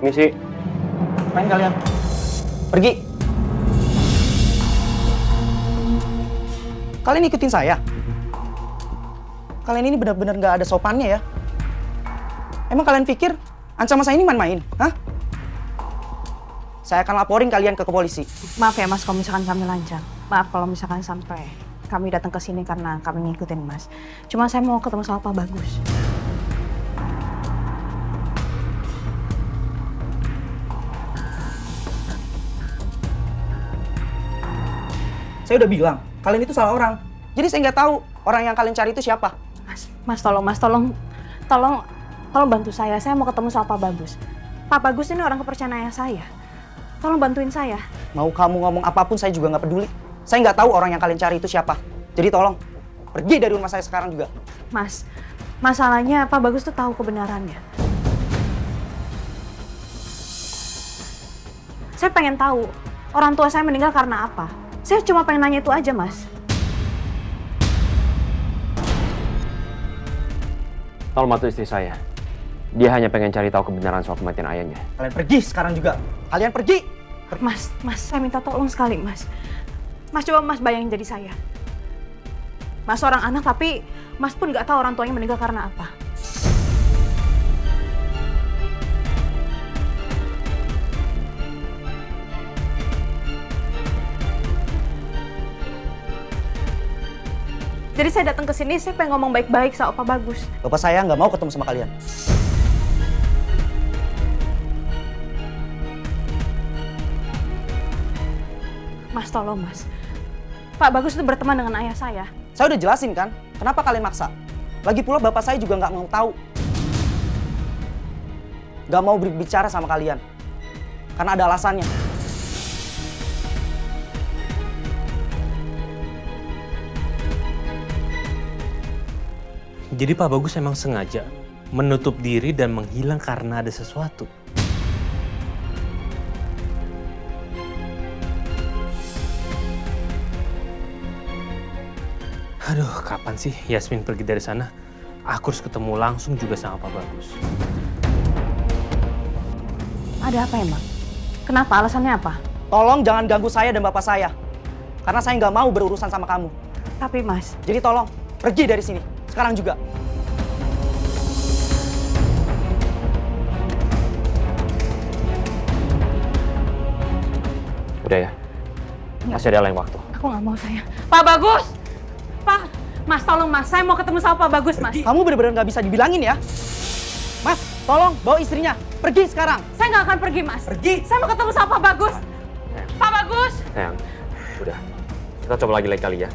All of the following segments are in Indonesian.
Misi. Main kalian. Pergi. Kalian ikutin saya. Kalian ini benar-benar nggak ada sopannya ya. Emang kalian pikir ancaman saya ini main-main? Hah? Saya akan laporin kalian ke polisi. Maaf ya Mas kalau misalkan kami lancang. Maaf kalau misalkan sampai kami datang ke sini karena kami ngikutin Mas. Cuma saya mau ketemu sama Pak Bagus. Saya udah bilang, kalian itu salah orang. Jadi saya nggak tahu orang yang kalian cari itu siapa. Mas tolong bantu saya. Saya mau ketemu sama Pak Bagus. Pak Bagus ini orang kepercayaan ayah saya. Tolong bantuin saya. Mau kamu ngomong apapun saya juga nggak peduli. Saya nggak tahu orang yang kalian cari itu siapa. Jadi tolong, pergi dari rumah saya sekarang juga. Mas, masalahnya Pak Bagus tuh tahu kebenarannya. Saya pengen tahu orang tua saya meninggal karena apa. Saya cuma pengen nanya itu aja, Mas. Tolong bantu istri saya. Dia hanya pengen cari tahu kebenaran soal kematian ayahnya. Kalian pergi sekarang juga. Kalian pergi. Mas, saya minta tolong sekali, Mas. Mas coba Mas bayangin jadi saya. Mas seorang anak tapi Mas pun nggak tahu orang tuanya meninggal karena apa. Jadi saya datang ke sini, saya pengen ngomong baik-baik sama Pak Bagus. Bapak saya nggak mau ketemu sama kalian. Mas, tolong Mas. Pak Bagus itu berteman dengan ayah saya. Saya udah jelasin kan, kenapa kalian maksa? Lagi pula bapak saya juga nggak mau tahu. Nggak mau berbicara sama kalian. Karena ada alasannya. Jadi Pak Bagus emang sengaja menutup diri dan menghilang karena ada sesuatu. Aduh, kapan sih Yasmin pergi dari sana? Aku harus ketemu langsung juga sama Pak Bagus. Ada apa emang? Kenapa? Alasannya apa? Tolong jangan ganggu saya dan bapak saya. Karena saya nggak mau berurusan sama kamu. Tapi Mas, Jadi tolong, pergi dari sini. Sekarang juga. Udah ya? Masih ada lain waktu. aku nggak mau sayang. Pak Bagus! Pak! Mas, tolong Mas. Saya mau ketemu sama Pak Bagus, Mas. Kamu benar-benar nggak bisa dibilangin ya. Mas, tolong bawa istrinya. Pergi sekarang. Saya nggak akan pergi, Mas. Pergi. Saya mau ketemu sama Pak Bagus. Pak Bagus! Sayang, udah. Kita coba lagi lain kali ya.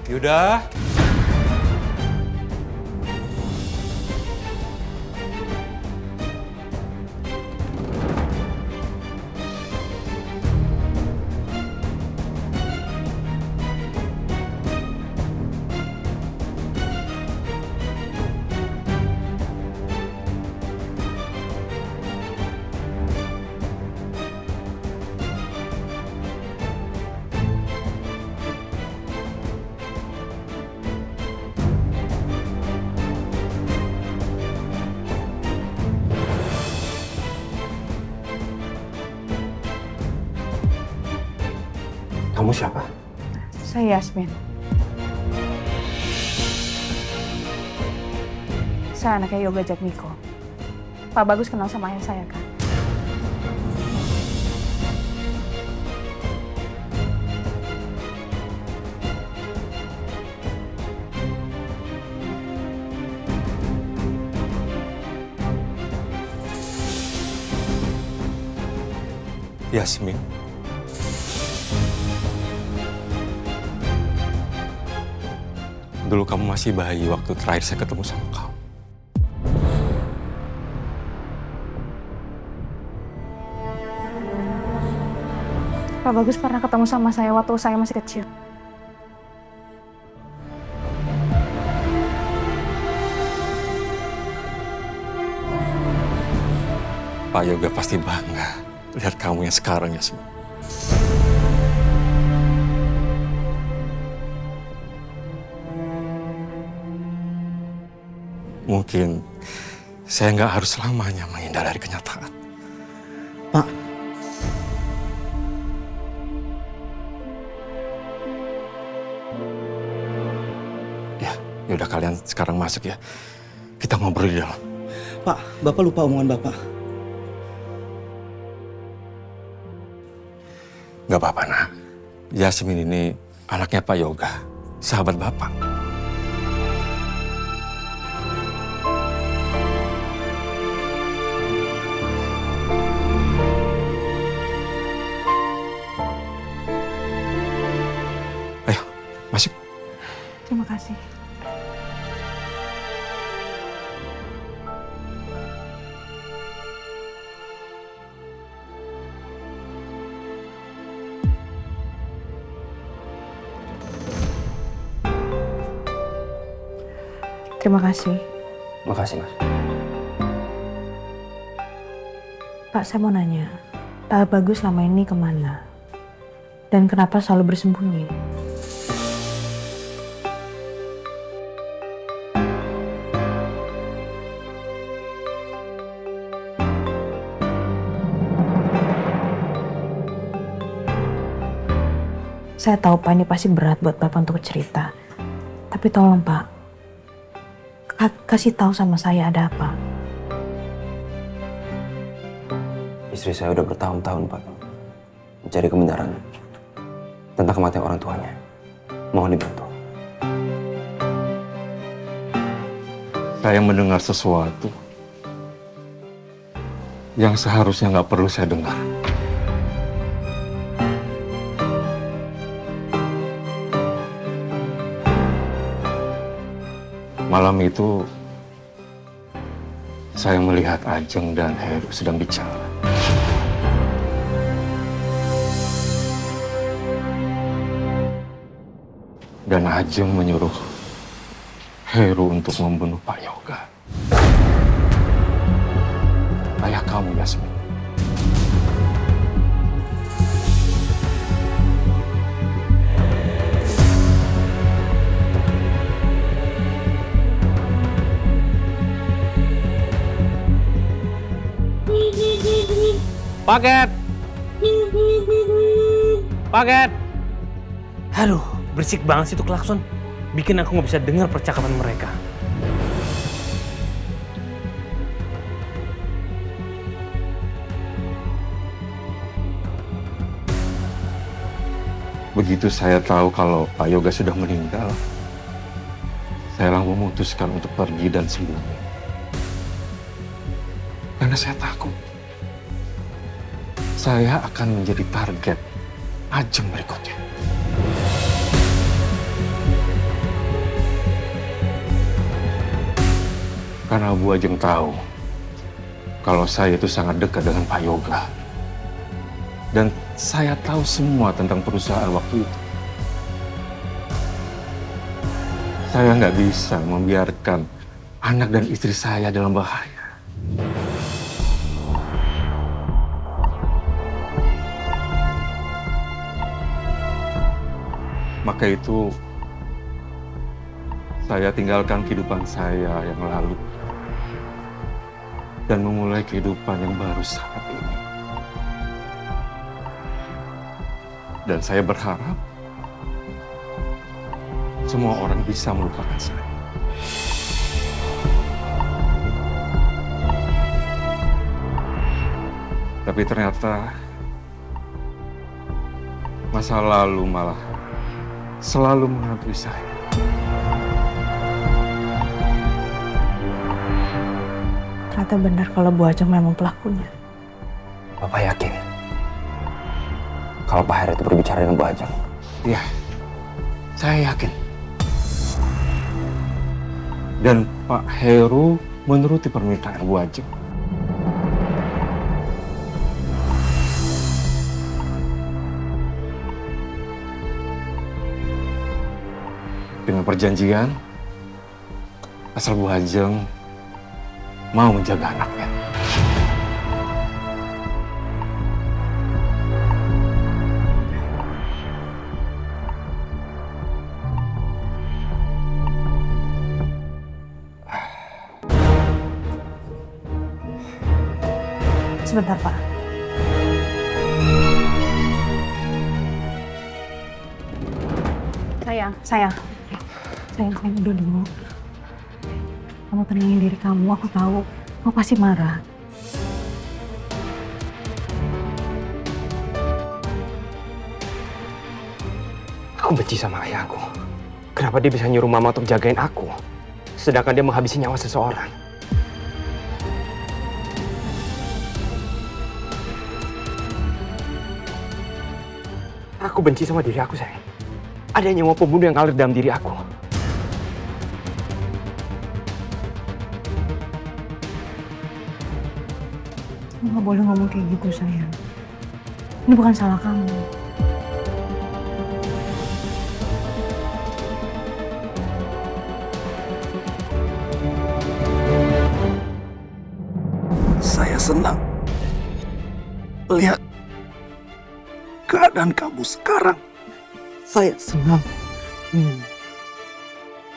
Yuda. Kamu siapa? Saya Yasmin. Saya anaknya Yoga Jatmiko. Pak Bagus kenal sama ayah saya, kan? Yasmin. Dulu kamu masih bayi waktu terakhir saya ketemu sama kamu. Pak Bagus pernah ketemu sama saya waktu saya masih kecil. Pak Yoga pasti bangga lihat kamu yang sekarang, Yasmin. mungkin saya nggak harus selamanya menghindar dari kenyataan. Pak, Ya udah kalian sekarang masuk ya. Kita ngobrol di dalam. Pak, Bapak lupa omongan Bapak. Gak apa-apa, Nak. Yasmin ini anaknya Pak Yoga, sahabat Bapak. Ayo, masuk. Terima kasih. Terima kasih. Makasih, Mas. Pak, saya mau nanya. Pak Bagus selama ini kemana? Dan kenapa selalu bersembunyi? Saya tahu Pak ini pasti berat buat Bapak untuk cerita. Tapi tolong Pak, kasih tahu sama saya ada apa. Istri saya udah bertahun-tahun, Pak, mencari kebenaran tentang kematian orang tuanya. Mohon dibantu. Saya mendengar sesuatu yang seharusnya nggak perlu saya dengar. Malam itu, saya melihat Ajeng dan Heru sedang bicara. Dan Ajeng menyuruh Heru untuk membunuh Pak Yoga. Ayah kamu, Yasmin. Paket! Paket! Aduh, berisik banget sih itu klakson. Bikin aku nggak bisa dengar percakapan mereka. Begitu saya tahu kalau Pak Yoga sudah meninggal, saya langsung memutuskan untuk pergi dan sembunyi. Karena saya takut saya akan menjadi target Ajeng berikutnya. Karena Bu Ajeng tahu kalau saya itu sangat dekat dengan Pak Yoga. Dan saya tahu semua tentang perusahaan waktu itu. Saya nggak bisa membiarkan anak dan istri saya dalam bahaya. Maka itu, saya tinggalkan kehidupan saya yang lalu dan memulai kehidupan yang baru saat ini. Dan saya berharap semua orang bisa melupakan saya. Tapi ternyata masa lalu malah selalu menghantui saya. Ternyata benar kalau Bu Ajeng memang pelakunya. Bapak yakin kalau Pak Heru itu berbicara dengan Bu Ajeng? Iya, saya yakin. Dan Pak Heru menuruti permintaan Bu Ajeng. Dengan perjanjian, asal Bu Ajeng mau menjaga anaknya. sebentar, Pak. Sayang, udah dulu. Kamu tenangin diri kamu, aku tahu. Kamu pasti marah. Aku benci sama ayahku. Kenapa dia bisa nyuruh mama untuk jagain aku, sedangkan dia menghabisi nyawa seseorang? Aku benci sama diri aku, sayang. Ada nyawa pembunuh yang ngalir dalam diri aku. Kamu nggak boleh ngomong kayak gitu, sayang. Ini bukan salah kamu. Saya senang lihat keadaan kamu sekarang. Saya senang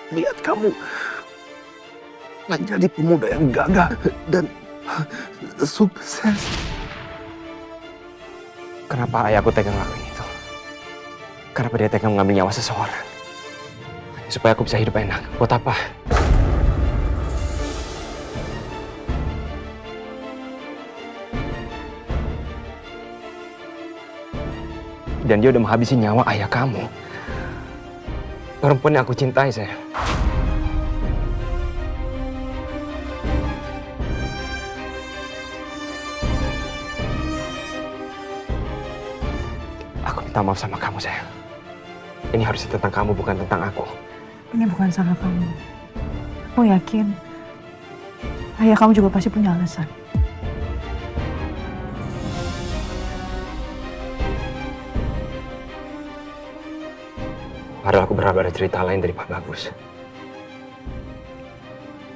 lihat kamu menjadi pemuda yang gagah dan sukses. Kenapa ayahku tega ngelakuin itu? Kenapa dia tega mengambil nyawa seseorang? Supaya aku bisa hidup enak. Buat apa? Dan dia udah menghabisi nyawa ayah kamu. Perempuan yang aku cintai, sayang. Aku minta maaf sama kamu, sayang. Ini harusnya tentang kamu, bukan tentang aku. Ini bukan salah kamu. Aku yakin ayah kamu juga pasti punya alasan. Padahal aku berharap ada cerita lain dari Pak Bagus.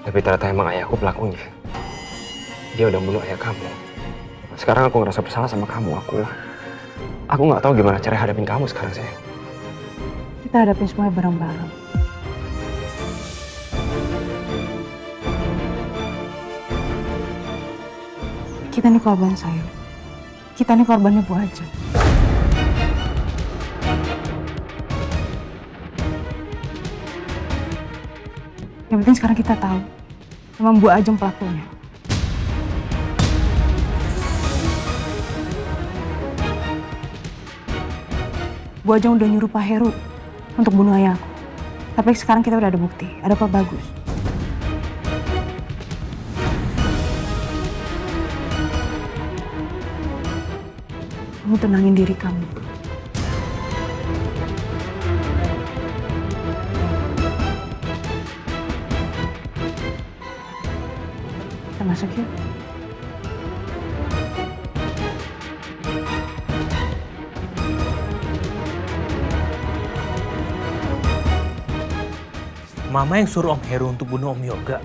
Tapi ternyata emang ayahku pelakunya. Dia udah bunuh ayah kamu. Sekarang aku ngerasa bersalah sama kamu. Aku nggak tahu gimana cara hadapin kamu sekarang, sayang. Kita hadapin semuanya bareng-bareng. Kita nih korban, sayang. Kita nih korbannya Bu Ajeng. Yang penting sekarang kita tahu memang Bu Ajeng pelakunya. Bu Ajeng udah nyuruh Pak Heru untuk bunuh ayahku. Tapi sekarang kita udah ada bukti, ada Pak Bagus. Kamu tenangin diri kamu. Kita masuk yuk. Mama yang suruh Om Heru untuk bunuh Om Yoga.